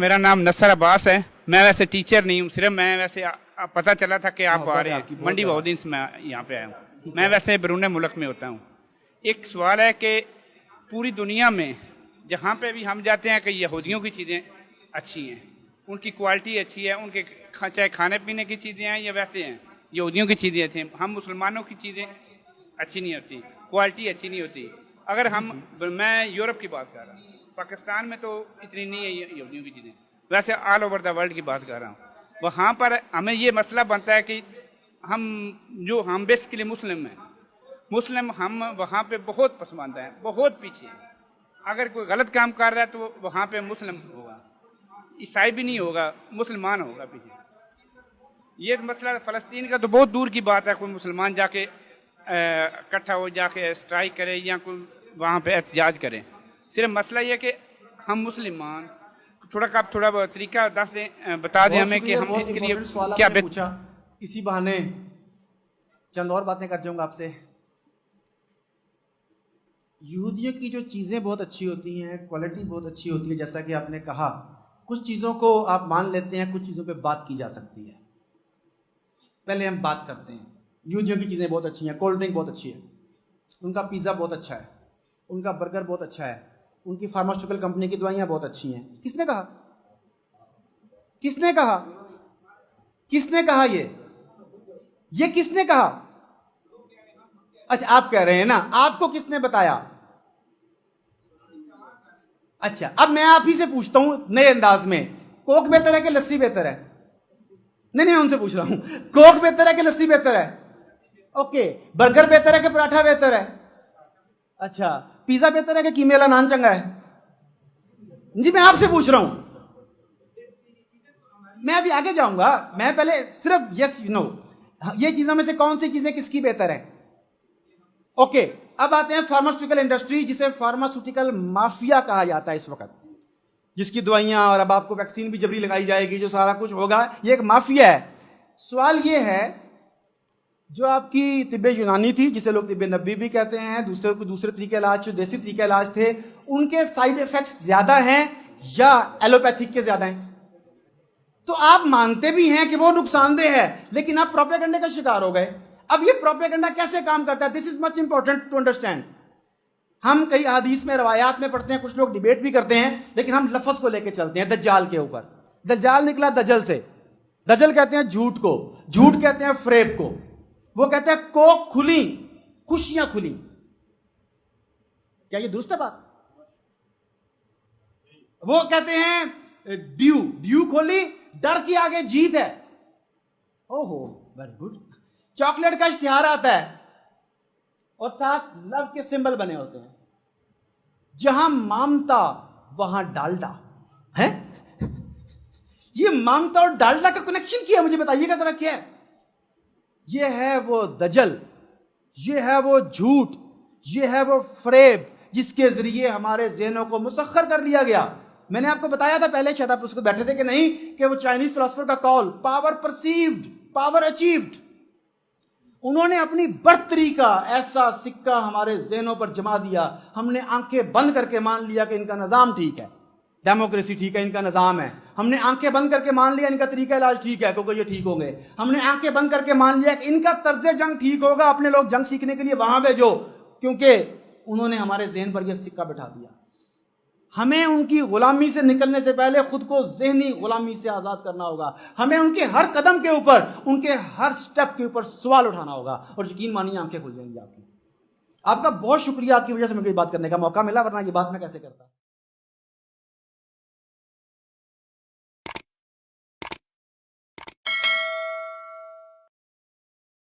मेरा नाम नसर अब्बास है। मैं वैसे टीचर नहीं हूँ, सिर्फ मैं वैसे पता चला था कि आप आ रहे हैं, मंडी बहुत दिन से मैं यहाँ पे आया हूँ। मैं वैसे बैरून मुल्क में होता हूँ। एक सवाल है कि पूरी दुनिया में जहाँ पे भी हम जाते हैं कि यहूदियों की चीज़ें अच्छी हैं, उनकी क्वालिटी अच्छी है, उनके चाहे खाने पीने की चीज़ें हैं या वैसे हैं, यहूदियों की चीज़ें अच्छी हैं। हम मुसलमानों की चीज़ें अच्छी नहीं होती, क्वालिटी अच्छी नहीं होती। अगर मैं यूरोप की बात कर रहा हूँ, पाकिस्तान में तो इतनी नहीं है यहूदियों की चीज़ें, वैसे ऑल ओवर द वर्ल्ड की बात कर रहा हूँ। वहाँ पर हमें ये मसला बनता है कि हम बेसिकली मुस्लिम हम वहाँ पे बहुत पसमानदा हैं, बहुत पीछे हैं। अगर कोई गलत काम कर रहा है तो वहाँ पे मुस्लिम होगा, ईसाई भी नहीं होगा, मुसलमान होगा पीछे। ये मसला फ़लस्तीन का तो बहुत दूर की बात है, कोई मुसलमान जाके इकट्ठा हो जाके स्ट्राइक करे या कोई वहाँ पे एहतजाज करे। सिर्फ मसला ये कि हम मुसलमान थोड़ा तरीका बता दें हमें कि हम इसके लिए क्या पूछा। इसी बहाने चंद और बातें कर जाऊंगा आपसे। यहूदियों की जो चीज़ें बहुत अच्छी होती हैं, क्वालिटी बहुत अच्छी होती है, जैसा कि आपने कहा, कुछ चीज़ों को आप मान लेते हैं, कुछ चीज़ों पे बात की जा सकती है। पहले हम बात करते हैं, यहूदियों की चीज़ें बहुत अच्छी हैं, कोल्ड ड्रिंक बहुत अच्छी है, उनका पिज़्ज़ा बहुत अच्छा है, उनका बर्गर बहुत अच्छा है, उनकी फार्मास्यूटिकल कंपनी की दवाइयाँ बहुत अच्छी हैं। किसने कहा? किसने कहा? किसने कहा? ये किसने कहा? अच्छा, आप कह रहे हैं ना, आपको किसने बताया? अच्छा, अब मैं आप ही से पूछता हूं नए अंदाज में, कोक बेहतर है कि लस्सी बेहतर है? नहीं, मैं उनसे पूछ रहा हूं, कोक बेहतर है कि लस्सी बेहतर है? ओके, बर्गर बेहतर है कि पराठा बेहतर है? अच्छा, पिज्जा बेहतर है कि कीमे वाला नान चंगा है? जी, मैं आपसे पूछ रहा हूं। मैं अभी आगे जाऊंगा, मैं पहले सिर्फ यस नो, ये चीजों में से कौन सी चीजें किसकी बेहतर है? ओके, अब आते हैं फार्मास्यूटिकल इंडस्ट्री, जिसे फार्मास्यूटिकल माफिया कहा जाता है इस वक्त, जिसकी दवाइयां और अब आपको वैक्सीन भी जबरी लगाई जाएगी, जो सारा कुछ होगा, ये एक माफिया है। सवाल ये है, जो आपकी तिब्बे यूनानी थी, जिसे लोग तिब्बे नबी भी कहते हैं, दूसरे तरीके इलाज, जो देसी तरीके इलाज थे, उनके साइड इफेक्ट्स ज्यादा हैं या एलोपैथिक के ज्यादा हैं? तो आप मानते भी हैं कि वो नुकसानदेह है, लेकिन आप प्रोपेगेंडा का शिकार हो गए। अब ये प्रोपेगेंडा कैसे काम करता है, this is much important to understand. हम कई हदीस में, रवायात में पढ़ते हैं, कुछ लोग डिबेट भी करते हैं, लेकिन हम लफ्ज को लेकर चलते हैं दज्जाल के ऊपर। दज्जाल निकला दजल से। दजल कहते हैं झूठ को, झूठ कहते हैं फ्रेब को। वो कहते हैं कोक खुली, खुशियां खुली। क्या ये दुरुस्त है बात? वो कहते हैं ड्यू खोली, डर की आगे जीत है। ओहो, वेरी गुड। चॉकलेट का इश्तिहार आता है और साथ लव के सिंबल बने होते हैं। जहां ममता वहां डालडा है। ये ममता और डालडा का कनेक्शन क्या है, मुझे बताइएगा जरा क्या है? ये है वो दजल, ये है वो झूठ, ये है वो फ्रेब, जिसके जरिए हमारे ज़हनों को मुसख्खर कर लिया गया। मैंने आपको बताया था पहले, शायद आप उसको बैठे थे कि नहीं, कि वो चाइनीज फिलोसफर का call, power perceived, power achieved. उन्होंने अपनी बर्तरी का ऐसा सिक्का हमारे ज़हनों पर जमा दिया, हमने आंखें बंद करके मान लिया कि इनका निजाम ठीक है, डेमोक्रेसी ठीक है, इनका निजाम है। हमने आंखें बंद करके मान लिया इनका तरीका इलाज ठीक है, क्योंकि ये ठीक होंगे। हमने आंखें बंद करके मान लिया कि इनका तर्ज जंग ठीक होगा, अपने लोग जंग सीखने के लिए वहां भेजो, क्योंकि उन्होंने हमारे ज़हन पर यह सिक्का बिठा दिया। हमें उनकी गुलामी से निकलने से पहले खुद को ज़हनी गुलामी से आज़ाद करना होगा। हमें उनके हर कदम के ऊपर, उनके हर स्टेप के ऊपर सवाल उठाना होगा, और यकीन मानिए आंखें खुल जाएंगी आपकी। आपका बहुत शुक्रिया, आपकी वजह से मुझे बात करने का मौका मिला, वरना ये बात मैं कैसे करता।